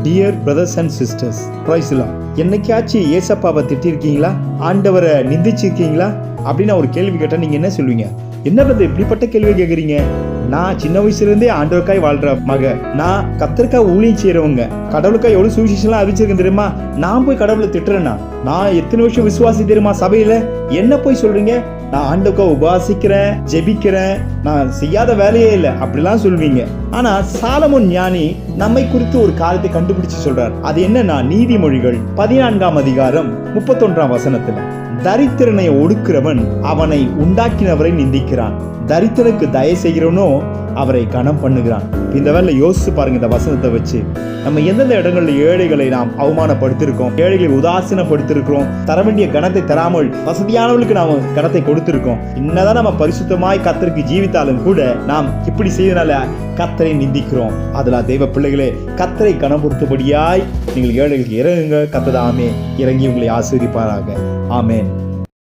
Dear brothers and sisters, praise the Lord. என்னைக்காச்சும் ஏசப்பாவை திட்டிருக்கீங்களா? ஆண்டவரை நிந்திச்சிருக்கீங்களா அப்படின்னு ஒரு கேள்வி கேட்டா நீங்க என்ன சொல்லுவீங்க? என்ன பிரதர் இப்படிப்பட்ட கேள்வி கேட்குறீங்க? நான் சின்ன வயசுல இருந்தே ஆண்டவருக்காய் வாழ்ற மக, நான் கத்தருக்காய் ஊழியம் செய்யறவங்க, கடவுளுக்காய் எவ்வளவு சுவிசேஷம்லாம் அறிவிச்சிருக்கேன் தெரியுமா? நான் போய் கடவுளை திட்டுறேன்னா? நான் எத்தனை வருஷம் விசுவாசி தெரியுமா சபையில? என்ன போய் சொல்றீங்க? நான் ஆண்டவருக்காய் உபாசிக்கிறேன், ஜெபிக்கிறேன், நான் செய்யாத வேலையே இல்லை அப்படிலாம் சொல்வீங்க. ஆனா சாலமோன் ஞானி நம்மை குறித்து ஒரு காரியத்தை கண்டுபிடிச்சு சொல்றார். அது என்னன்னா, நீதிமொழிகள் 14ஆம் அதிகாரம் 31ஆம் வசனத்துல, தரித்திரனை ஒடுக்கிறவன் அவனை உண்டாக்கினவரை நிந்திக்கிறான், தரித்திரனுக்கு தயவு செய்கிறவனோ அவரை கனம் பண்ணுகிறான். இந்த வேலை யோசிச்சு பாருங்க. இந்த வசனத்தை வச்சு நம்ம எந்தெந்த இடங்கள்ல ஏழைகளை நாம் அவமானப்படுத்திருக்கோம், ஏழைகளை உதாசீனப்படுத்திருக்கிறோம், தர வேண்டிய கனத்தை தராமல் வசதியானவர்களுக்கு நாம் கனத்தை கொடுத்திருக்கோம். என்னதான் நம்ம பரிசுத்தமாய் கர்த்தருக்கு ஜீவித்தாலும் கூட நாம் இப்படி செய்தனால கர்த்தரை நிந்திக்கிறோம். அதுல தெய்வ பிள்ளைகளே, கர்த்தரை கனப்படுத்தும்படியாய் நீங்கள் ஏழைகளுக்கு இறங்குங்க. கர்த்தர் தாமே இறங்கி உங்களை ஆசீர்வதிப்பாராக. ஆமென்.